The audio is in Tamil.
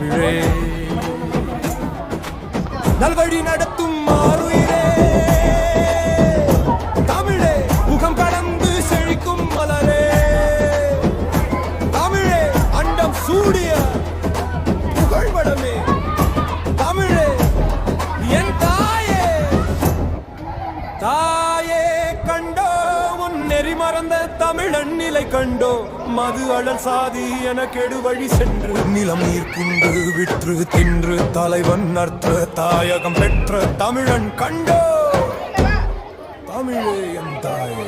தமிழே நல்வழி நடத்தும் மாறுயிரே தமிழே முகம் கடந்து செழிக்கும் மலரே தமிழே அண்டம் சூடிய புகழ்வடமே தமிழே என் தாயே தாயே கண்டோ உன் நெறி மறந்த தமிழன் நிலை கண்டோ மது அழல் சாதி என கெடு வழி சென்று நிலம் நீர் குண்டு விற்று தின்று தலைவன் அர்த்த தாயகம் பெற்ற தமிழன் கண்டோ தமிழே என் தாயே